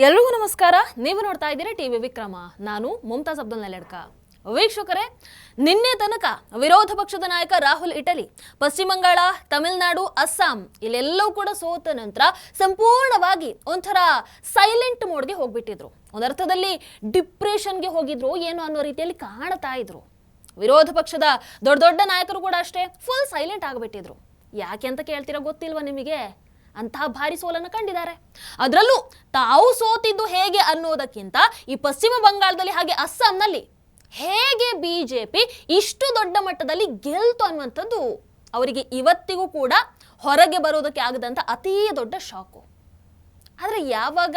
ಎಲ್ರಿಗೂ ನಮಸ್ಕಾರ. ನೀವು ನೋಡ್ತಾ ಇದ್ದೀರಾ ಟಿವಿ ವಿಕ್ರಮ. ನಾನು ಮುಮ್ತಾಜ್ ಅಬ್ದುಲ್ ನೆಲೆಡ್ಕ. ವೀಕ್ಷಕರೇ, ನಿನ್ನೆ ತನಕ ವಿರೋಧ ಪಕ್ಷದ ನಾಯಕ ರಾಹುಲ್ ಇಟಲಿ ಪಶ್ಚಿಮ ಬಂಗಾಳ, ತಮಿಳುನಾಡು, ಅಸ್ಸಾಂ ಇಲ್ಲೆಲ್ಲವೂ ಕೂಡ ಸೋತ ನಂತರ ಸಂಪೂರ್ಣವಾಗಿ ಒಂಥರ ಸೈಲೆಂಟ್ ಮೋಡ್ಗೆ ಹೋಗ್ಬಿಟ್ಟಿದ್ರು. ಒಂದರ್ಥದಲ್ಲಿ ಡಿಪ್ರೆಷನ್ಗೆ ಹೋಗಿದ್ರು ಏನೋ ಅನ್ನೋ ರೀತಿಯಲ್ಲಿ ಕಾಣ್ತಾ ಇದ್ರು. ವಿರೋಧ ಪಕ್ಷದ ದೊಡ್ಡ ದೊಡ್ಡ ನಾಯಕರು ಕೂಡ ಅಷ್ಟೇ ಫುಲ್ ಸೈಲೆಂಟ್ ಆಗಿಬಿಟ್ಟಿದ್ರು. ಯಾಕೆ ಅಂತ ಕೇಳ್ತೀರಾ? ಗೊತ್ತಿಲ್ವಾ ನಿಮಗೆ? ಅಂತಹ ಭಾರಿ ಸೋಲನ್ನು ಕಂಡಿದ್ದಾರೆ. ಅದರಲ್ಲೂ ತಾವು ಸೋತಿದ್ದು ಹೇಗೆ ಅನ್ನೋದಕ್ಕಿಂತ ಈ ಪಶ್ಚಿಮ ಬಂಗಾಳದಲ್ಲಿ ಹಾಗೆ ಅಸ್ಸಾಂನಲ್ಲಿ ಹೇಗೆ ಬಿಜೆಪಿ ಇಷ್ಟು ದೊಡ್ಡ ಮಟ್ಟದಲ್ಲಿ ಗೆಲ್ತು ಅನ್ನುವಂಥದ್ದು ಅವರಿಗೆ ಇವತ್ತಿಗೂ ಕೂಡ ಹೊರಗೆ ಬರೋದಕ್ಕೆ ಆಗದಂತ ಅತೀ ದೊಡ್ಡ ಶಾಕು. ಆದರೆ ಯಾವಾಗ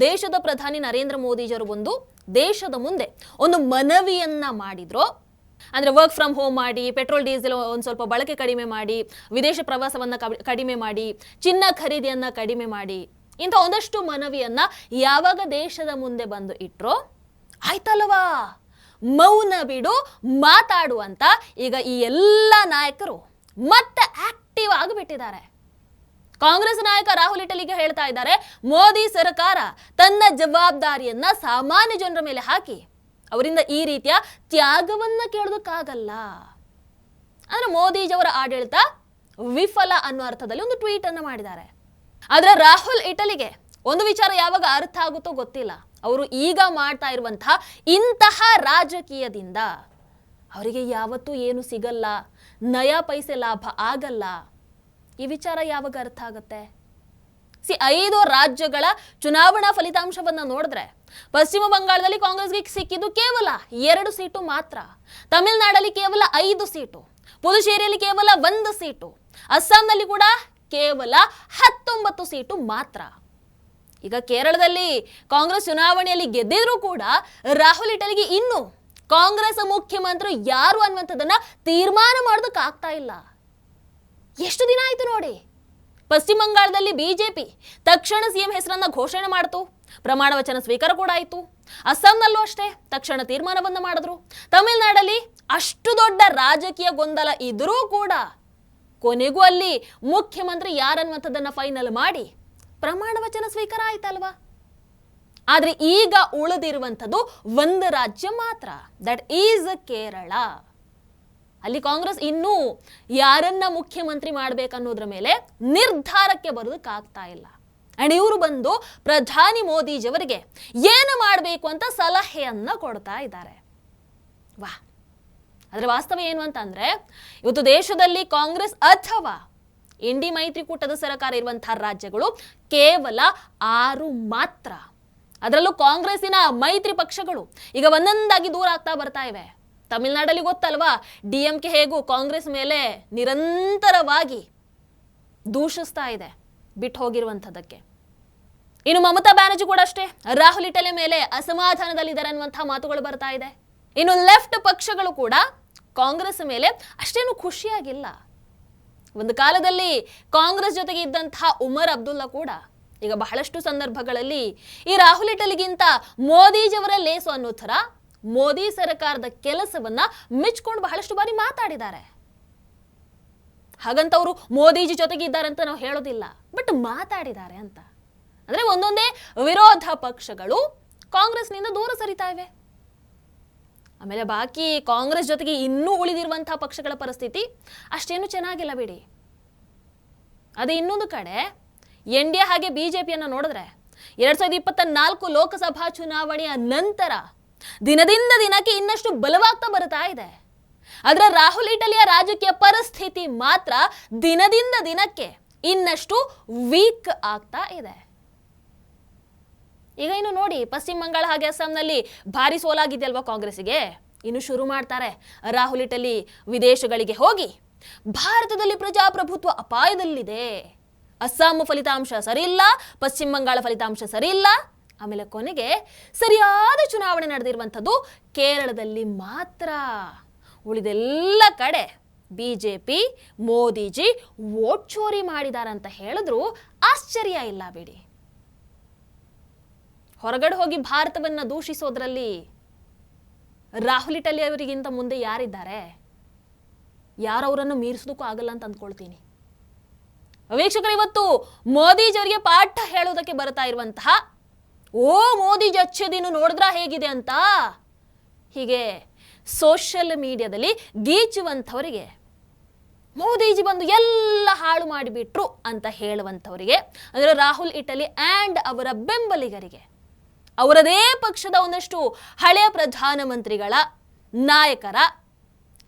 ದೇಶದ ಪ್ರಧಾನಿ ನರೇಂದ್ರ ಮೋದಿಜಿಯವರು ಒಂದು ದೇಶದ ಮುಂದೆ ಒಂದು ಮನವಿಯನ್ನ ಮಾಡಿದ್ರು, ಅಂದರೆ ವರ್ಕ್ ಫ್ರಮ್ ಹೋಮ್ ಮಾಡಿ, ಪೆಟ್ರೋಲ್ ಡೀಸೆಲ್ ಒಂದು ಸ್ವಲ್ಪ ಬಳಕೆ ಕಡಿಮೆ ಮಾಡಿ, ವಿದೇಶ ಪ್ರವಾಸವನ್ನು ಕಡಿಮೆ ಮಾಡಿ, ಚಿನ್ನ ಖರೀದಿಯನ್ನು ಕಡಿಮೆ ಮಾಡಿ, ಇಂಥ ಒಂದಷ್ಟು ಮನವಿಯನ್ನ ಯಾವಾಗ ದೇಶದ ಮುಂದೆ ಬಂದು ಇಟ್ರೋ, ಆಯ್ತಲ್ವಾ ಮೌನ ಬಿಡು ಮಾತಾಡುವಂತ ಈಗ ಈ ಎಲ್ಲ ನಾಯಕರು ಮತ್ತೆ ಆಕ್ಟಿವ್ ಆಗಿಬಿಟ್ಟಿದ್ದಾರೆ. ಕಾಂಗ್ರೆಸ್ ನಾಯಕ ರಾಹುಲ್ ಇಟಲಿಗೆ ಹೇಳ್ತಾ ಇದ್ದಾರೆ, ಮೋದಿ ಸರ್ಕಾರ ತನ್ನ ಜವಾಬ್ದಾರಿಯನ್ನ ಸಾಮಾನ್ಯ ಜನರ ಮೇಲೆ ಹಾಕಿ ಅವರಿಂದ ಈ ರೀತಿಯ ತ್ಯಾಗವನ್ನ ಕೇಳೋದಕ್ಕಾಗಲ್ಲ. ಅಂದ್ರೆ ಮೋದಿಜಿಯವರ ಆಡಳಿತ ವಿಫಲ ಅನ್ನೋ ಅರ್ಥದಲ್ಲಿ ಒಂದು ಟ್ವೀಟ್ ಅನ್ನು ಮಾಡಿದ್ದಾರೆ. ಆದ್ರೆ ರಾಹುಲ್ ಇಟಲಿಗೆ ಒಂದು ವಿಚಾರ ಯಾವಾಗ ಅರ್ಥ ಆಗುತ್ತೋ ಗೊತ್ತಿಲ್ಲ. ಅವರು ಈಗ ಮಾಡ್ತಾ ಇರುವಂತಹ ಇಂತಹ ರಾಜಕೀಯದಿಂದ ಅವರಿಗೆ ಯಾವತ್ತೂ ಏನು ಸಿಗಲ್ಲ, ನಯಾ ಪೈಸೆ ಲಾಭ ಆಗಲ್ಲ. ಈ ವಿಚಾರ ಯಾವಾಗ ಅರ್ಥ ಆಗುತ್ತೆ? 5 ರಾಜ್ಯಗಳ ಚುನಾವಣಾ ಫಲಿತಾಂಶವನ್ನ ನೋಡಿದ್ರೆ ಪಶ್ಚಿಮ ಬಂಗಾಳದಲ್ಲಿ ಕಾಂಗ್ರೆಸ್ಗೆ ಸಿಕ್ಕಿದ್ದು ಕೇವಲ 2 ಸೀಟು ಮಾತ್ರ, ತಮಿಳುನಾಡಲ್ಲಿ ಕೇವಲ 5 ಸೀಟು, ಪುದುಚೇರಿಯಲ್ಲಿ ಕೇವಲ 1 ಸೀಟು, ಅಸ್ಸಾಂನಲ್ಲಿ ಕೂಡ ಕೇವಲ 19 ಸೀಟು ಮಾತ್ರ. ಈಗ ಕೇರಳದಲ್ಲಿ ಕಾಂಗ್ರೆಸ್ ಚುನಾವಣೆಯಲ್ಲಿ ಗೆದ್ದಿದ್ರೂ ಕೂಡ ರಾಹುಲ್ ಇಟಲಿಗೆ ಇನ್ನು ಕಾಂಗ್ರೆಸ್ ಮುಖ್ಯಮಂತ್ರಿ ಯಾರು ಅನ್ನುವಂಥದ್ದನ್ನ ತೀರ್ಮಾನ ಮಾಡೋದಕ್ಕೆ ಆಗ್ತಾ ಇಲ್ಲ. ಎಷ್ಟು ದಿನ ಆಯ್ತು ನೋಡಿ. ಪಶ್ಚಿಮ ಬಂಗಾಳದಲ್ಲಿ ಬಿಜೆಪಿ ತಕ್ಷಣ ಸಿಎಂ ಹೆಸರನ್ನ ಘೋಷಣೆ ಮಾಡಿತು, ಪ್ರಮಾಣ ವಚನ ಸ್ವೀಕಾರ ಕೂಡ ಆಯಿತು. ಅಸ್ಸಾಂನಲ್ಲೂ ಅಷ್ಟೇ ತಕ್ಷಣ ತೀರ್ಮಾನವನ್ನ ಮಾಡಿದ್ರು. ತಮಿಳುನಾಡಲ್ಲಿ ಅಷ್ಟು ದೊಡ್ಡ ರಾಜಕೀಯ ಗೊಂದಲ ಇದ್ರೂ ಕೂಡ ಕೊನೆಗೂ ಅಲ್ಲಿ ಮುಖ್ಯಮಂತ್ರಿ ಯಾರನ್ನುವಂಥದ್ದನ್ನ ಫೈನಲ್ ಮಾಡಿ ಪ್ರಮಾಣ ವಚನ ಸ್ವೀಕಾರ ಆಯ್ತಲ್ವಾ. ಆದ್ರೆ ಈಗ ಉಳಿದಿರುವಂಥದ್ದು ಒಂದು ರಾಜ್ಯ ಮಾತ್ರ, ದಟ್ ಈಸ್ ಕೇರಳ. ಅಲ್ಲಿ ಕಾಂಗ್ರೆಸ್ ಇನ್ನೂ ಯಾರನ್ನ ಮುಖ್ಯಮಂತ್ರಿ ಮಾಡ್ಬೇಕನ್ನೋದ್ರ ಮೇಲೆ ನಿರ್ಧಾರಕ್ಕೆ ಬರೋದಕ್ಕಾಗ್ತಾ ಇಲ್ಲ. ಅಂಡ್ ಇವರು ಬಂದು ಪ್ರಧಾನಿ ಮೋದಿಜಿಯವರಿಗೆ ಏನು ಮಾಡಬೇಕು ಅಂತ ಸಲಹೆಯನ್ನ ಕೊಡ್ತಾ ಇದ್ದಾರೆ. ಅದರ ವಾಸ್ತವ ಏನು ಅಂತಂದ್ರೆ, ಇವತ್ತು ದೇಶದಲ್ಲಿ ಕಾಂಗ್ರೆಸ್ ಅಥವಾ ಇಂಡಿ ಮೈತ್ರಿಕೂಟದ ಸರ್ಕಾರ ಇರುವಂತಹ ರಾಜ್ಯಗಳು ಕೇವಲ 6 ಮಾತ್ರ. ಅದರಲ್ಲೂ ಕಾಂಗ್ರೆಸ್ಸಿನ ಮೈತ್ರಿ ಪಕ್ಷಗಳು ಈಗ ಒಂದೊಂದಾಗಿ ದೂರ ಆಗ್ತಾ ಬರ್ತಾ ಇವೆ. ತಮಿಳುನಾಡಲ್ಲಿ ಗೊತ್ತಲ್ವಾ, DMK ಹೇಗೂ ಕಾಂಗ್ರೆಸ್ ಮೇಲೆ ನಿರಂತರವಾಗಿ ದೂಷಿಸ್ತಾ ಇದೆ ಬಿಟ್ಟು ಹೋಗಿರುವಂಥದ್ದಕ್ಕೆ. ಇನ್ನು ಮಮತಾ ಬ್ಯಾನರ್ಜಿ ಕೂಡ ಅಷ್ಟೇ ರಾಹುಲ್ ಇಟಲಿ ಮೇಲೆ ಅಸಮಾಧಾನದಲ್ಲಿದ್ದಾರೆ ಅನ್ನುವಂತಹ ಮಾತುಗಳು ಬರ್ತಾ ಇದೆ. ಇನ್ನು ಲೆಫ್ಟ್ ಪಕ್ಷಗಳು ಕೂಡ ಕಾಂಗ್ರೆಸ್ ಮೇಲೆ ಅಷ್ಟೇನು ಖುಷಿಯಾಗಿಲ್ಲ. ಒಂದು ಕಾಲದಲ್ಲಿ ಕಾಂಗ್ರೆಸ್ ಜೊತೆಗೆ ಇದ್ದಂತಹ ಉಮರ್ ಅಬ್ದುಲ್ಲಾ ಕೂಡ ಈಗ ಬಹಳಷ್ಟು ಸಂದರ್ಭಗಳಲ್ಲಿ ಈ ರಾಹುಲ್ ಇಟಲಿಗಿಂತ ಮೋದಿಜಿಯವರ ಲೇಸು ಅನ್ನೋ ಥರ ಮೋದಿ ಸರ್ಕಾರದ ಕೆಲಸವನ್ನ ಮೆಚ್ಕೊಂಡು ಬಹಳಷ್ಟು ಬಾರಿ ಮಾತಾಡಿದ್ದಾರೆ. ಹಾಗಂತ ಅವರು ಮೋದಿಜಿ ಜೊತೆಗೆ ಇದ್ದಾರೆ ಅಂತ ನಾವು ಹೇಳೋದಿಲ್ಲ, ಬಟ್ ಮಾತಾಡಿದ್ದಾರೆ ಅಂತ. ಅಂದ್ರೆ ಒಂದೊಂದೇ ವಿರೋಧ ಪಕ್ಷಗಳು ಕಾಂಗ್ರೆಸ್ನಿಂದ ದೂರ ಸರಿತಾ ಇವೆ. ಆಮೇಲೆ ಬಾಕಿ ಕಾಂಗ್ರೆಸ್ ಜೊತೆಗೆ ಇನ್ನೂ ಉಳಿದಿರುವಂತಹ ಪಕ್ಷಗಳ ಪರಿಸ್ಥಿತಿ ಅಷ್ಟೇನು ಚೆನ್ನಾಗಿಲ್ಲ ಬಿಡಿ. ಅದೇ ಇನ್ನೊಂದು ಕಡೆ NDA ಹಾಗೆ ಬಿಜೆಪಿಯನ್ನು ನೋಡಿದ್ರೆ 2024 ಲೋಕಸಭಾ ಚುನಾವಣೆಯ ನಂತರ ದಿನದಿಂದ ದಿನಕ್ಕೆ ಇನ್ನಷ್ಟು ಬಲವಾಗ್ತಾ ಬರ್ತಾ ಇದೆ. ಆದ್ರೆ ರಾಹುಲ್ ಇಟಲಿಯ ರಾಜಕೀಯ ಪರಿಸ್ಥಿತಿ ಮಾತ್ರ ದಿನದಿಂದ ದಿನಕ್ಕೆ ಇನ್ನಷ್ಟು ವೀಕ್ ಆಗ್ತಾ ಇದೆ. ಈಗ ಇನ್ನು ನೋಡಿ, ಪಶ್ಚಿಮ ಬಂಗಾಳ ಹಾಗೆ ಅಸ್ಸಾಂನಲ್ಲಿ ಭಾರಿ ಸೋಲಾಗಿದೆಯಲ್ವಾ ಕಾಂಗ್ರೆಸ್ಸಿಗೆ. ಇನ್ನು ಶುರು ಮಾಡ್ತಾರೆ ರಾಹುಲ್ ಇಟಲಿ ವಿದೇಶಗಳಿಗೆ ಹೋಗಿ ಭಾರತದಲ್ಲಿ ಪ್ರಜಾಪ್ರಭುತ್ವ ಅಪಾಯದಲ್ಲಿದೆ, ಅಸ್ಸಾಂ ಫಲಿತಾಂಶ ಸರಿ ಇಲ್ಲ, ಪಶ್ಚಿಮ ಬಂಗಾಳ ಫಲಿತಾಂಶ ಸರಿ ಇಲ್ಲ, ಆಮೇಲೆ ಕೊನೆಗೆ ಸರಿಯಾದ ಚುನಾವಣೆ ನಡೆದಿರುವಂಥದ್ದು ಕೇರಳದಲ್ಲಿ ಮಾತ್ರ. ಉಳಿದೆಲ್ಲ ಕಡೆ ಬಿಜೆಪಿ ಮೋದಿಜಿ ವೋಟ್ ಚೋರಿ ಮಾಡಿದಾರಂತ ಹೇಳಿದ್ರು ಆಶ್ಚರ್ಯ ಇಲ್ಲ ಬಿಡಿ. ಹೊರಗಡೆ ಹೋಗಿ ಭಾರತವನ್ನ ದೂಷಿಸೋದ್ರಲ್ಲಿ ರಾಹುಲ್ ಇಟಲಿ ಅವರಿಗಿಂತ ಮುಂದೆ ಯಾರಿದ್ದಾರೆ? ಯಾರು ಅವರನ್ನು ಮೀರಿಸೋದಕ್ಕೂ ಆಗಲ್ಲ ಅಂತ ಅಂದ್ಕೊಳ್ತೀನಿ. ವೀಕ್ಷಕರು, ಇವತ್ತು ಮೋದಿಜಿಯವರಿಗೆ ಪಾಠ ಹೇಳೋದಕ್ಕೆ ಬರ್ತಾ ಇರುವಂತಹ ಓ ಮೋದಿಜಿ ಅಚ್ಚೆ ದಿನ ನೋಡಿದ್ರ ಹೇಗಿದೆ ಅಂತ ಹೀಗೆ ಸೋಷಿಯಲ್ ಮೀಡಿಯಾದಲ್ಲಿ ಗೀಚುವಂಥವರಿಗೆ, ಮೋದಿಜಿ ಬಂದು ಎಲ್ಲ ಹಾಳು ಮಾಡಿಬಿಟ್ರು ಅಂತ ಹೇಳುವಂಥವರಿಗೆ, ಅಂದರೆ ರಾಹುಲ್ ಇಟಲಿ ಆ್ಯಂಡ್ ಅವರ ಬೆಂಬಲಿಗರಿಗೆ ಅವರದೇ ಪಕ್ಷದ ಒಂದಷ್ಟು ಹಳೆಯ ಪ್ರಧಾನಮಂತ್ರಿಗಳ ನಾಯಕರ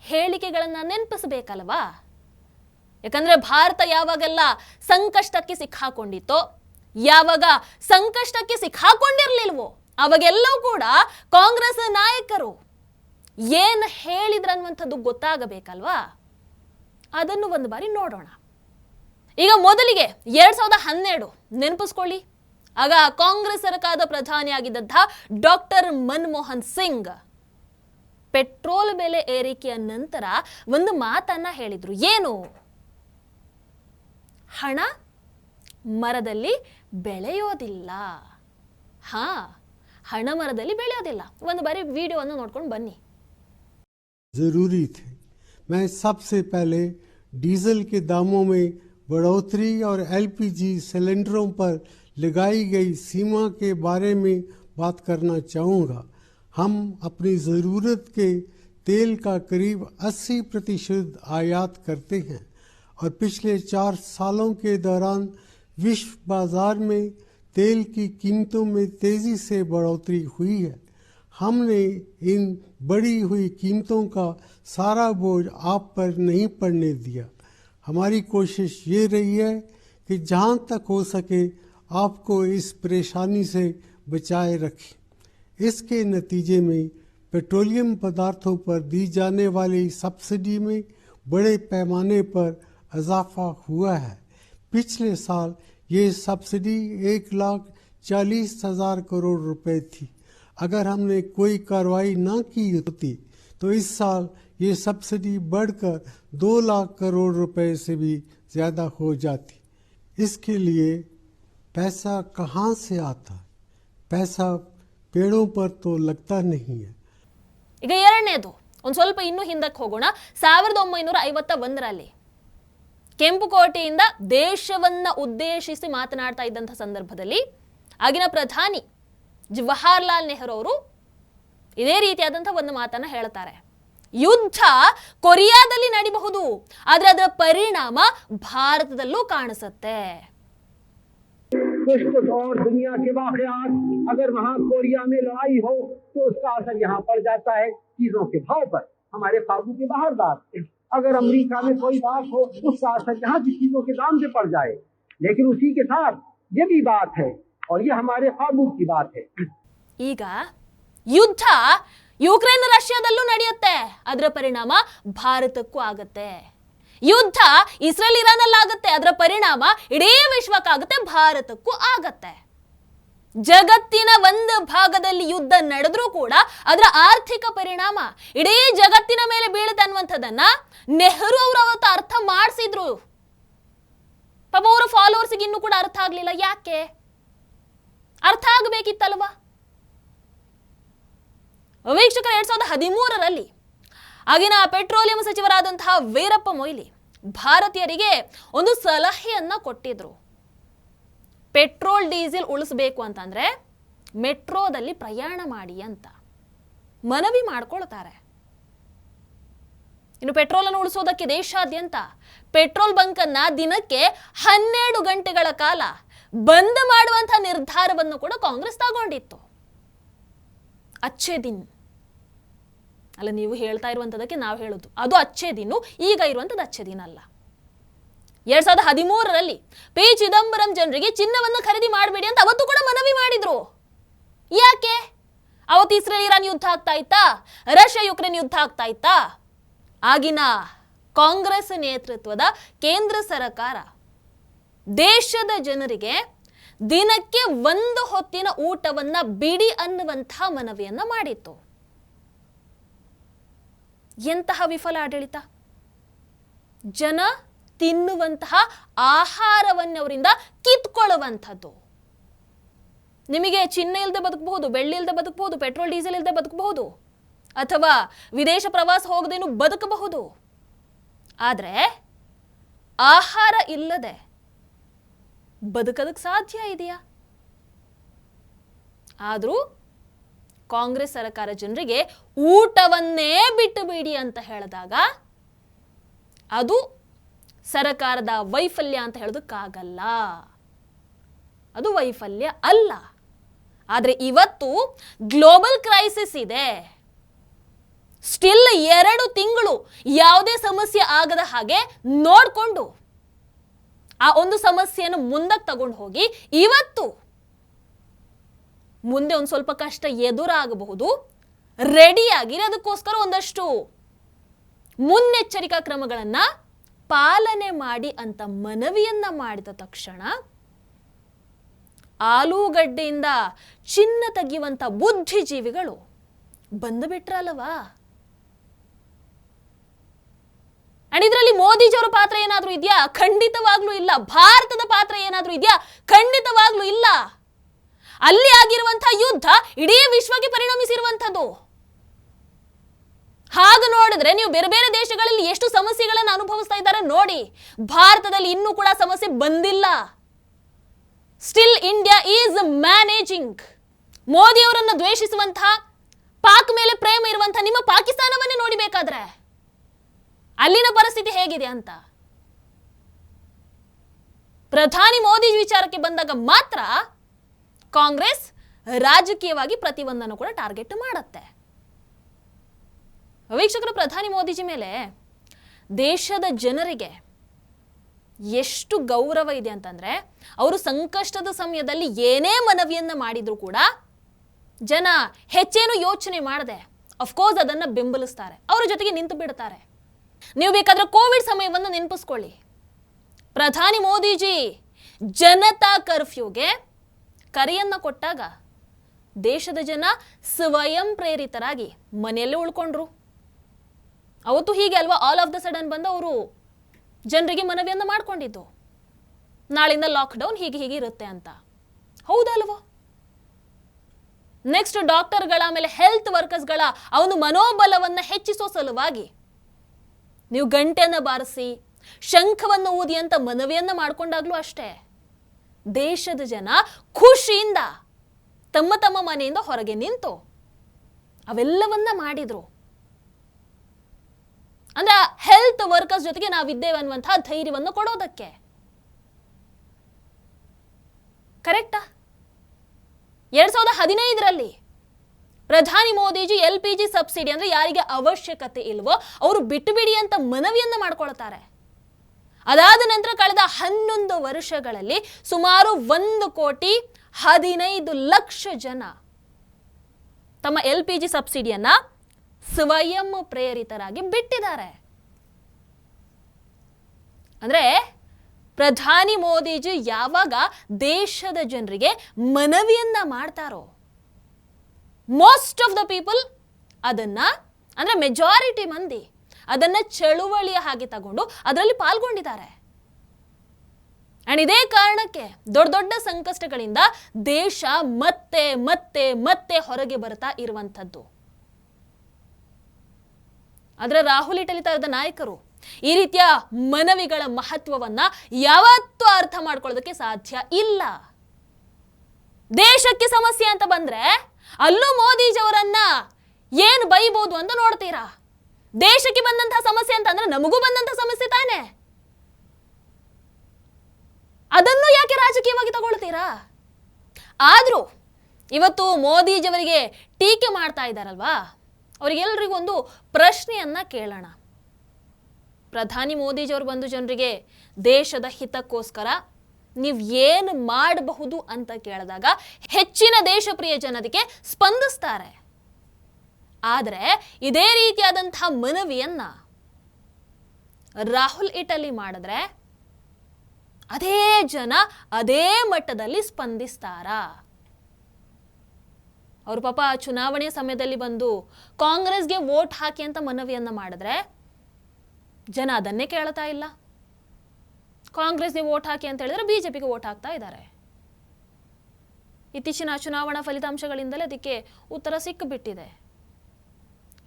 ಹೇಳಿಕೆಗಳನ್ನು ನೆನಪಿಸಬೇಕಲ್ವಾ? ಯಾಕಂದ್ರೆ ಭಾರತ ಯಾವಾಗೆಲ್ಲ ಸಂಕಷ್ಟಕ್ಕೆ ಸಿಕ್ಕಾಕೊಂಡಿತ್ತೋ, ಯಾವಾಗ ಸಂಕಷ್ಟಕ್ಕೆ ಸಿಕ್ಕಾಕೊಂಡಿರ್ಲಿಲ್ವೋ ಅವಾಗೆಲ್ಲವೂ ಕೂಡ ಕಾಂಗ್ರೆಸ್ ನಾಯಕರು ಏನು ಹೇಳಿದ್ರು ಅನ್ನುವಂಥದ್ದು ಗೊತ್ತಾಗಬೇಕಲ್ವಾ? ಅದನ್ನು ಒಂದು ಬಾರಿ ನೋಡೋಣ. ಈಗ ಮೊದಲಿಗೆ 2012 ನೆನಪಿಸ್ಕೊಳ್ಳಿ. ಆಗ ಕಾಂಗ್ರೆಸ್ ಸರ್ಕಾರದ ಪ್ರಧಾನಿಯಾಗಿದ್ದಂತಹ ಡಾಕ್ಟರ್ ಮನಮೋಹನ್ ಸಿಂಗ್ ಪೆಟ್ರೋಲ್ ಬೆಲೆ ಏರಿಕೆಯ ನಂತರ ಒಂದು ಮಾತನ್ನ ಹೇಳಿದ್ರು. ಏನು? ಹಣ ಮರದಲ್ಲಿ ಬೆಳೆಯೋದಿಲ್ಲ. ಹಣ ಮರದಲ್ಲಿ ಬೆಳೆಯೋದಿಲ್ಲ. ಒಂದು ಬಾರಿ ವಿಡಿಯೋವನ್ನು ನೋಡ್ಕೊಂಡು ಬನ್ನಿ. जरूरी थे। मैं सबसे पहले डीजल के दामों में बढ़ोतरी और एलपीजी सिलेंडरों पर लगाई गई सीमा के बारे में बात करना चाहूँगा। हम अपनी ज़रूरत के तेल का करीब 80% आयात करते हैं और पिछले 4 सालों के दौरान विश्व बाजार में तेल की कीमतों में तेज़ी से बढ़ोतरी हुई है। हमने इन बढ़ी हुई कीमतों का सारा बोझ आप पर नहीं पड़ने दिया। हमारी कोशिश ये रही है कि जहाँ तक हो सके आपको इस परेशानी से बचाए रखें। इसके नतीजे में पेट्रोलियम पदार्थों पर दी जाने वाली सब्सिडी में बड़े पैमाने पर इजाफा हुआ है। पिछले साल ये सब्सिडी 1,40,000 करोड़ रुपए थी। अगर हमने कोई कार्रवाई ना की होती तो इस साल ये सब्सिडी बढ़कर 2 लाख करोड़ रुपए से भी ज़्यादा हो जाती। इसके लिए पैसा कहाँ से आता? पैसा पेड़ों पर तो लगता नहीं है। ಈಗ ಎರಡನೇದು ಒಂದು ಸ್ವಲ್ಪ ಇನ್ನೂ ಹಿಂದಕ್ಕೆ ಹೋಗೋಣ. 1951ರಲ್ಲಿ ಕೆಂಪುಕೋಟೆಯಿಂದ ದೇಶವನ್ನ ಉದ್ದೇಶಿಸಿ ಮಾತನಾಡ್ತಾ ಇದ್ದಂಥ ಸಂದರ್ಭದಲ್ಲಿ ಆಗಿನ ಪ್ರಧಾನಿ ಜವಾಹರ್ಲಾಲ್ ನೆಹರು ಅವರು ಇದೇ ರೀತಿಯಾದಂಥ ಒಂದು ಮಾತನ್ನ ಹೇಳ್ತಾರೆ. ಯುದ್ಧ ಕೊರಿಯಾದಲ್ಲಿ ನಡಿಬಹುದು, ಆದ್ರೆ ಅದರ ಪರಿಣಾಮ ಭಾರತದಲ್ಲೂ ಕಾಣಿಸುತ್ತೆ. और दुनिया के वाकयात अगर वहाँ कोरिया में लड़ाई हो तो उसका असर यहाँ पड़ जाता है चीजों के भाव पर, हमारे काबू के बाहर बात। अगर अमेरिका में कोई बात हो उसका असर यहाँ की चीजों के दाम पे पड़ जाए, लेकिन उसी के साथ ये भी बात है और ये हमारे काबू की बात है। ಈಗ ಯುದ್ಧ ಯುಕ್ರೇನ್ ರಷ್ಯಾದಲ್ಲೂ ನಡೆಯುತ್ತೆ, ಅದರ ಪರಿಣಾಮ ಭಾರತಕ್ಕೂ ಆಗುತ್ತೆ. ಯುದ್ಧ ಇಸ್ರೇಲ್ ಇರಾನ್ ಆಗುತ್ತೆ, ಅದರ ಪರಿಣಾಮ ಇಡೀ ವಿಶ್ವಕ್ಕಾಗುತ್ತೆ, ಭಾರತಕ್ಕೂ ಆಗತ್ತೆ. ಜಗತ್ತಿನ ಒಂದು ಭಾಗದಲ್ಲಿ ಯುದ್ಧ ನಡೆದ್ರೂ ಕೂಡ ಅದರ ಆರ್ಥಿಕ ಪರಿಣಾಮ ಇಡೀ ಜಗತ್ತಿನ ಮೇಲೆ ಬೀಳುತ್ತೆ ಅನ್ನುವಂಥದ್ದನ್ನ ನೆಹರು ಅವರು ಅವತ್ತು ಅರ್ಥ ಮಾಡಿಸಿದ್ರು. ಪಾಪ ಅವರ ಫಾಲೋವರ್ಸ್ಗೆ ಇನ್ನೂ ಕೂಡ ಅರ್ಥ ಆಗ್ಲಿಲ್ಲ. ಯಾಕೆ ಅರ್ಥ ಆಗಬೇಕಿತ್ತಲ್ವಾ? ವೀಕ್ಷಕರ 2013ರಲ್ಲಿ ಆಗಿನ ಪೆಟ್ರೋಲಿಯಂ ಸಚಿವರಾದಂತಹ ವೀರಪ್ಪ ಮೊಯ್ಲಿ ಭಾರತೀಯರಿಗೆ ಒಂದು ಸಲಹೆಯನ್ನ ಕೊಟ್ಟಿದ್ರು. ಪೆಟ್ರೋಲ್ ಡೀಸೆಲ್ ಉಳಿಸಬೇಕು ಅಂತಂದ್ರೆ ಮೆಟ್ರೋದಲ್ಲಿ ಪ್ರಯಾಣ ಮಾಡಿ ಅಂತ ಮನವಿ ಮಾಡ್ಕೊಳ್ತಾರೆ. ಇನ್ನು ಪೆಟ್ರೋಲ್ ಅನ್ನು ಉಳಿಸೋದಕ್ಕೆ ದೇಶಾದ್ಯಂತ ಪೆಟ್ರೋಲ್ ಬಂಕ್ ಅನ್ನ ದಿನಕ್ಕೆ 12 ಗಂಟೆಗಳ ಕಾಲ ಬಂದ್ ಮಾಡುವಂತಹ ನಿರ್ಧಾರವನ್ನು ಕೂಡ ಕಾಂಗ್ರೆಸ್ ತಗೊಂಡಿತ್ತು. ಅಚ್ಚೇ ದಿನ ಅಲ್ಲ, ನೀವು ಹೇಳ್ತಾ ಇರುವಂತದಕ್ಕೆ ನಾವು ಹೇಳೋದು ಅದು ಅಚ್ಚೇ ದಿನ, ಈಗ ಇರುವಂತದ್ದು ಅಚ್ಚೇ ದಿನ ಅಲ್ಲ. 2013ರಲ್ಲಿ ಪಿ ಚಿದಂಬರಂ ಜನರಿಗೆ ಚಿನ್ನವನ್ನು ಖರೀದಿ ಮಾಡಬೇಡಿ ಅಂತ ಅವತ್ತು ಕೂಡ ಮನವಿ ಮಾಡಿದ್ರು. ಯಾಕೆ? ಅವತ್ತು ಇಸ್ರೇಲ್ ಇರಾನ್ ಯುದ್ಧ ಆಗ್ತಾ ಇತ್ತಾ? ರಷ್ಯಾ ಯುಕ್ರೇನ್ ಯುದ್ಧ ಆಗ್ತಾ ಇತ್ತಾ? ಆಗಿನ ಕಾಂಗ್ರೆಸ್ ನೇತೃತ್ವದ ಕೇಂದ್ರ ಸರ್ಕಾರ ದೇಶದ ಜನರಿಗೆ ದಿನಕ್ಕೆ 1 ಹೊತ್ತಿನ ಊಟವನ್ನ ಬಿಡಿ ಅನ್ನುವಂಥ ಮನವಿಯನ್ನ ಮಾಡಿತ್ತು. ಎಂತಹ ವಿಫಲ ಆಡಳಿತ! ಜನ ತಿನ್ನುವಂತಹ ಆಹಾರವನ್ನವರಿಂದ ಕಿತ್ಕೊಳ್ಳುವಂಥದ್ದು. ನಿಮಗೆ ಚಿನ್ನ ಇಲ್ಲದೆ ಬದುಕಬಹುದು, ಬೆಳ್ಳಿ ಇಲ್ಲದೆ ಬದುಕಬಹುದು, ಪೆಟ್ರೋಲ್ ಡೀಸೆಲ್ ಇಲ್ಲದೆ ಬದುಕಬಹುದು, ಅಥವಾ ವಿದೇಶ ಪ್ರವಾಸ ಹೋಗದೇನು ಬದುಕಬಹುದು. ಆದರೆ ಆಹಾರ ಇಲ್ಲದೆ ಬದುಕೋದಕ್ಕೆ ಸಾಧ್ಯ ಇದೆಯಾ? ಆದರೂ ಕಾಂಗ್ರೆಸ್ ಸರ್ಕಾರ ಜನರಿಗೆ ಊಟವನ್ನೇ ಬಿಟ್ಟು ಬಿಡಿ ಅಂತ ಹೇಳಿದಾಗ ಅದು ಸರ್ಕಾರದ ವೈಫಲ್ಯ ಅಂತ ಹೇಳೋದಕ್ಕಾಗಲ್ಲ. ಅದು ವೈಫಲ್ಯ ಅಲ್ಲ. ಆದರೆ ಇವತ್ತು ಗ್ಲೋಬಲ್ ಕ್ರೈಸಿಸ್ ಇದೆ. ಸ್ಟಿಲ್ 2 ತಿಂಗಳು ಯಾವುದೇ ಸಮಸ್ಯೆ ಆಗದ ಹಾಗೆ ನೋಡಿಕೊಂಡು ಆ ಒಂದು ಸಮಸ್ಯೆಯನ್ನು ಮುಂದಕ್ಕೆ ತಗೊಂಡು ಹೋಗಿ ಇವತ್ತು ಮುಂದೆ ಒಂದು ಸ್ವಲ್ಪ ಕಷ್ಟ ಎದುರಾಗಬಹುದು, ರೆಡಿಯಾಗಿರಿ. ಅದಕ್ಕೋಸ್ಕರ ಒಂದಷ್ಟು ಮುನ್ನೆಚ್ಚರಿಕಾ ಕ್ರಮಗಳನ್ನು ಪಾಲನೆ ಮಾಡಿ ಅಂತ ಮನವಿಯನ್ನ ಮಾಡಿದ ತಕ್ಷಣ ಆಲೂಗಡ್ಡೆಯಿಂದ ಚಿನ್ನ ತೆಗೆಯುವಂತ ಬುದ್ಧಿಜೀವಿಗಳು ಬಂದು ಬಿಟ್ರಲ್ವಾ. ಇದರಲ್ಲಿ ಮೋದಿಜಿಯವರ ಪಾತ್ರ ಏನಾದ್ರೂ ಇದೆಯಾ? ಖಂಡಿತವಾಗ್ಲೂ ಇಲ್ಲ. ಭಾರತದ ಪಾತ್ರ ಏನಾದ್ರೂ ಇದೆಯಾ? ಖಂಡಿತವಾಗ್ಲೂ ಇಲ್ಲ. ಅಲ್ಲಿ ಆಗಿರುವಂತಹ ಯುದ್ಧ ಇಡೀ ವಿಶ್ವಕ್ಕೆ ಪರಿಣಮಿಸಿರುವಂಥದ್ದು. ಹಾಗೆ ನೋಡಿದ್ರೆ ನೀವು ಬೇರೆ ಬೇರೆ ದೇಶಗಳಲ್ಲಿ ಎಷ್ಟು ಸಮಸ್ಯೆಗಳನ್ನು ಅನುಭವಿಸ್ತಾ ಇದ್ದಾರೆ ನೋಡಿ. ಭಾರತದಲ್ಲಿ ಇನ್ನೂ ಕೂಡ ಸಮಸ್ಯೆ ಬಂದಿಲ್ಲ. Still India is managing. Modi ಅವರನ್ನು ದ್ವೇಷಿಸುವಂತಹ, ಪಾಕ್ ಮೇಲೆ ಪ್ರೇಮ ಇರುವಂತಹ ನಿಮ್ಮ ಪಾಕಿಸ್ತಾನವನ್ನೇ ನೋಡಿಬೇಕಾದ್ರೆ ಅಲ್ಲಿನ ಪರಿಸ್ಥಿತಿ ಹೇಗಿದೆ ಅಂತ. ಪ್ರಧಾನಿ ಮೋದಿ ವಿಚಾರಕ್ಕೆ ಬಂದಾಗ ಮಾತ್ರ ಕಾಂಗ್ರೆಸ್ ರಾಜಕೀಯವಾಗಿ ಪ್ರತಿಯೊಂದನ್ನು ಕೂಡ ಟಾರ್ಗೆಟ್ ಮಾಡುತ್ತೆ. ವೀಕ್ಷಕರು, ಪ್ರಧಾನಿ ಮೋದಿಜಿ ಮೇಲೆ ದೇಶದ ಜನರಿಗೆ ಎಷ್ಟು ಗೌರವ ಇದೆ ಅಂತಂದ್ರೆ, ಅವರು ಸಂಕಷ್ಟದ ಸಮಯದಲ್ಲಿ ಏನೇ ಮನವಿಯನ್ನ ಮಾಡಿದ್ರು ಕೂಡ ಜನ ಹೆಚ್ಚೇನು ಯೋಚನೆ ಮಾಡದೆ ಅಫ್ಕೋರ್ಸ್ ಅದನ್ನ ಬೆಂಬಲಿಸ್ತಾರೆ, ಅವರ ಜೊತೆಗೆ ನಿಂತು ಬಿಡ್ತಾರೆ. ನೀವು ಬೇಕಾದ್ರೆ ಕೋವಿಡ್ ಸಮಯವನ್ನು ನೆನಪಿಸ್ಕೊಳ್ಳಿ. ಪ್ರಧಾನಿ ಮೋದಿಜಿ ಜನತಾ ಕರ್ಫ್ಯೂಗೆ ಕರೆಯನ್ನ ಕೊಟ್ಟಾಗ ದೇಶದ ಜನ ಸ್ವಯಂ ಪ್ರೇರಿತರಾಗಿ ಮನೆಯಲ್ಲೇ ಉಳ್ಕೊಂಡ್ರು. ಅವತ್ತು ಹೀಗೆ ಅಲ್ವಾ, ಆಲ್ ಆಫ್ ದ ಸಡನ್ ಬಂದು ಅವರು ಜನರಿಗೆ ಮನವಿಯನ್ನ ಮಾಡ್ಕೊಂಡಿದ್ದು, ನಾಳಿಂದ ಲಾಕ್ಡೌನ್ ಹೀಗೆ ಇರುತ್ತೆ ಅಂತ. ಹೌದಲ್ವಾ? ನೆಕ್ಸ್ಟ್ ಡಾಕ್ಟರ್ಗಳ ಆಮೇಲೆ ಹೆಲ್ತ್ ವರ್ಕರ್ಸ್ಗಳ ಅವನು ಮನೋಬಲವನ್ನು ಹೆಚ್ಚಿಸೋ ಸಲುವಾಗಿ ನೀವು ಗಂಟೆಯನ್ನು ಬಾರಿಸಿ ಶಂಖವನ್ನು ಊದಿ ಅಂತ ಮನವಿಯನ್ನ ಮಾಡ್ಕೊಂಡಾಗ್ಲೂ ಅಷ್ಟೇ ದೇಶದ ಜನ ಖುಷಿಯಿಂದ ತಮ್ಮ ತಮ್ಮ ಮನೆಯಿಂದ ಹೊರಗೆ ನಿಂತು ಅವೆಲ್ಲವನ್ನ ಮಾಡಿದ್ರು. ಅಂದ್ರೆ ಹೆಲ್ತ್ ವರ್ಕರ್ಸ್ ಜೊತೆಗೆ ನಾವಿದ್ದೇವೆ ಅನ್ನುವಂತಹ ಧೈರ್ಯವನ್ನು ಕೊಡೋದಕ್ಕೆ. ಕರೆಕ್ಟಾ? 2015ರಲ್ಲಿ ಪ್ರಧಾನಿ ಮೋದಿಜಿ LPG ಸಬ್ಸಿಡಿ ಅಂದ್ರೆ ಯಾರಿಗೆ ಅವಶ್ಯಕತೆ ಇಲ್ವೋ ಅವರು ಬಿಟ್ಟು ಬಿಡಿ ಅಂತ ಮನವಿಯನ್ನ ಮಾಡ್ಕೊಳ್ತಾರೆ. ಅದಾದ ನಂತರ ಕಳೆದ 11 ವರ್ಷಗಳಲ್ಲಿ ಸುಮಾರು 1,15,00,000 ಜನ ತಮ್ಮ LPG ಸಬ್ಸಿಡಿಯನ್ನ ಸ್ವಯಂ ಪ್ರೇರಿತರಾಗಿ ಬಿಟ್ಟಿದ್ದಾರೆ. ಅಂದ್ರೆ ಪ್ರಧಾನಿ ಮೋದಿಜಿ ಯಾವಾಗ ದೇಶದ ಜನರಿಗೆ ಮನವಿಯನ್ನ ಮಾಡ್ತಾರೋ ಮೋಸ್ಟ್ ಆಫ್ ದ ಪೀಪಲ್ ಅದನ್ನ, ಅಂದ್ರೆ ಮೆಜಾರಿಟಿ ಮಂದಿ ಅದನ್ನ ಚಳುವಳಿಯ ಹಾಗೆ ತಗೊಂಡು ಅದರಲ್ಲಿ ಪಾಲ್ಗೊಂಡಿದ್ದಾರೆ. ಅಂಡ್ ಇದೇ ಕಾರಣಕ್ಕೆ ದೊಡ್ಡ ದೊಡ್ಡ ಸಂಕಷ್ಟಗಳಿಂದ ದೇಶ ಮತ್ತೆ ಮತ್ತೆ ಮತ್ತೆ ಹೊರಗೆ ಬರ್ತಾ ಇರುವಂಥದ್ದು. ಆದ್ರೆ ರಾಹುಲ್ ಇಟಲಿ ತರದ ನಾಯಕರು ಈ ರೀತಿಯ ಮನವಿಗಳ ಮಹತ್ವವನ್ನ ಯಾವತ್ತೂ ಅರ್ಥ ಮಾಡ್ಕೊಳ್ಳೋದಕ್ಕೆ ಸಾಧ್ಯ ಇಲ್ಲ. ದೇಶಕ್ಕೆ ಸಮಸ್ಯೆ ಅಂತ ಬಂದ್ರೆ ಅಲ್ಲೂ ಮೋದಿಜಿ ಅವರನ್ನ ಏನು ಬೈಬಹುದು ಅಂತ ನೋಡ್ತೀರಾ. ದೇಶಕ್ಕೆ ಬಂದಂತಹ ಸಮಸ್ಯೆ ಅಂತ ಅಂದ್ರೆ ನಮಗೂ ಬಂದಂತಹ ಸಮಸ್ಯೆ ತಾನೆ, ಅದನ್ನು ಯಾಕೆ ರಾಜಕೀಯವಾಗಿ ತಗೊಳ್ತೀರಾ? ಆದ್ರೂ ಇವತ್ತು ಮೋದಿಜಿಯವರಿಗೆ ಟೀಕೆ ಮಾಡ್ತಾ ಇದ್ದಾರಲ್ವಾ, ಅವರಿಗೆಲ್ಲರಿಗೂ ಒಂದು ಪ್ರಶ್ನೆಯನ್ನ ಕೇಳೋಣ. ಪ್ರಧಾನಿ ಮೋದಿಜಿಯವರು ಬಂದು ಜನರಿಗೆ ದೇಶದ ಹಿತಕ್ಕೋಸ್ಕರ ನೀವು ಏನು ಮಾಡಬಹುದು ಅಂತ ಕೇಳಿದಾಗ ಹೆಚ್ಚಿನ ದೇಶಪ್ರಿಯ ಜನರಿಗೆ ಸ್ಪಂದಿಸ್ತಾರೆ. ಆದರೆ ಇದೇ ರೀತಿಯಾದಂತಹ ಮನವಿಯನ್ನ ರಾಹುಲ್ ಇಟಲಿ ಮಾಡಿದ್ರೆ ಅದೇ ಜನ ಅದೇ ಮಟ್ಟದಲ್ಲಿ ಸ್ಪಂದಿಸ್ತಾರಾ? ಅವರು ಪಾಪ ಚುನಾವಣೆ ಸಮಯದಲ್ಲಿ ಬಂದು ಕಾಂಗ್ರೆಸ್ಗೆ ವೋಟ್ ಹಾಕಿ ಅಂತ ಮನವಿಯನ್ನ ಮಾಡಿದ್ರೆ ಜನ ಅದನ್ನೇ ಕೇಳ್ತಾ ಇಲ್ಲ. ಕಾಂಗ್ರೆಸ್ಗೆ ವೋಟ್ ಹಾಕಿ ಅಂತ ಹೇಳಿದ್ರೆ ಬಿಜೆಪಿಗೆ ವೋಟ್ ಹಾಕ್ತಾ ಇದ್ದಾರೆ. ಇತ್ತೀಚಿನ ಚುನಾವಣಾ ಫಲಿತಾಂಶಗಳಿಂದಲೇ ಅದಕ್ಕೆ ಉತ್ತರ ಸಿಕ್ಕಿಬಿಟ್ಟಿದೆ.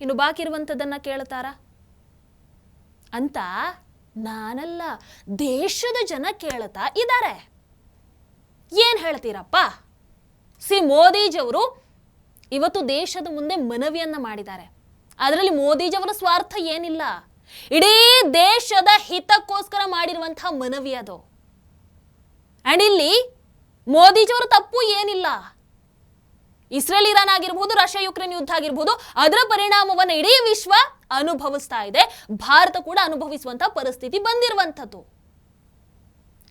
ಇನ್ನು ಬಾಕಿ ಇರುವಂಥದ್ದನ್ನ ಕೇಳ್ತಾರಾ ಅಂತ ನಾನಲ್ಲ, ದೇಶದ ಜನ ಕೇಳ್ತಾ ಇದ್ದಾರೆ. ಏನ್ ಹೇಳ್ತೀರಪ್ಪ? ಮೋದಿಜಿಯವರು ಇವತ್ತು ದೇಶದ ಮುಂದೆ ಮನವಿಯನ್ನ ಮಾಡಿದ್ದಾರೆ. ಅದರಲ್ಲಿ ಮೋದಿಜಿಯವರ ಸ್ವಾರ್ಥ ಏನಿಲ್ಲ, ಇಡೀ ದೇಶದ ಹಿತಕ್ಕೋಸ್ಕರ ಮಾಡಿರುವಂತಹ ಮನವಿ ಅದು. ಅಂಡ್ ಇಲ್ಲಿ ಮೋದಿಜಿಯವರ ತಪ್ಪು ಏನಿಲ್ಲ. ಇಸ್ರೇಲ್ ಇರಾನ್ ಆಗಿರ್ಬೋದು, ರಷ್ಯಾ ಯುಕ್ರೇನ್ ಯುದ್ಧ ಆಗಿರ್ಬೋದು, ಅದರ ಪರಿಣಾಮವನ್ನು ಇಡೀ ವಿಶ್ವ ಅನುಭವಿಸ್ತಾ ಇದೆ. ಭಾರತ ಕೂಡ ಅನುಭವಿಸುವಂತಹ ಪರಿಸ್ಥಿತಿ ಬಂದಿರುವಂಥದ್ದು.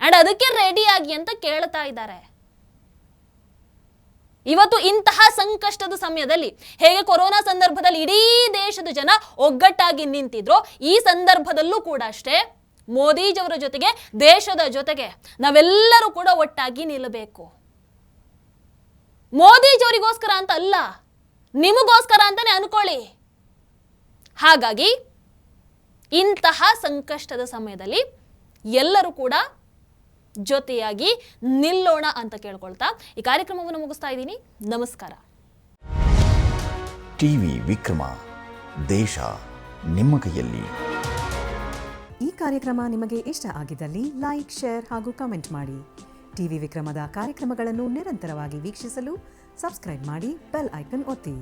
ಅಂಡ್ ಅದಕ್ಕೆ ರೆಡಿ ಆಗಿ ಅಂತ ಕೇಳ್ತಾ ಇದ್ದಾರೆ. ಇವತ್ತು ಇಂತಹ ಸಂಕಷ್ಟದ ಸಮಯದಲ್ಲಿ ಹೇಗೆ ಕೊರೋನಾ ಸಂದರ್ಭದಲ್ಲಿ ಇಡೀ ದೇಶದ ಜನ ಒಗ್ಗಟ್ಟಾಗಿ ನಿಂತಿದ್ರು, ಈ ಸಂದರ್ಭದಲ್ಲೂ ಕೂಡ ಅಷ್ಟೇ ಮೋದಿಜಿಯವರ ಜೊತೆಗೆ, ದೇಶದ ಜೊತೆಗೆ ನಾವೆಲ್ಲರೂ ಕೂಡ ಒಟ್ಟಾಗಿ ನಿಲ್ಲಬೇಕು. ಮೋದಿಜಿಯವರಿಗೋಸ್ಕರ ಅಂತ ಅಲ್ಲ, ನಿಮಗೋಸ್ಕರ ಅಂತಾನೆ ಅನ್ಕೊಳ್ಳಿ. ಹಾಗಾಗಿ ಇಂತಹ ಸಂಕಷ್ಟದ ಸಮಯದಲ್ಲಿ ಎಲ್ಲರೂ ಕೂಡ ಜೊತೆಯಾಗಿ ನಿಲ್ಲೋಣ ಅಂತ ಕೇಳ್ಕೊಳ್ತಾ ಈ ಕಾರ್ಯಕ್ರಮವನ್ನು ಮುಗಿಸ್ತಾ ಇದ್ದೀನಿ. ನಮಸ್ಕಾರ. ಟಿವಿ ವಿಕ್ರಮ, ದೇಶ ನಿಮ್ಮ ಕೈಯಲ್ಲಿ. ಈ ಕಾರ್ಯಕ್ರಮ ನಿಮಗೆ ಇಷ್ಟ ಆಗಿದ್ದಲ್ಲಿ ಲೈಕ್, ಶೇರ್ ಹಾಗೂ ಕಮೆಂಟ್ ಮಾಡಿ. ಟಿವಿ ವಿಕ್ರಮದ ಕಾರ್ಯಕ್ರಮಗಳನ್ನು ನಿರಂತರವಾಗಿ ವೀಕ್ಷಿಸಲು ಸಬ್ಸ್ಕ್ರೈಬ್ ಮಾಡಿ, ಬೆಲ್ ಐಕನ್ ಒತ್ತಿ.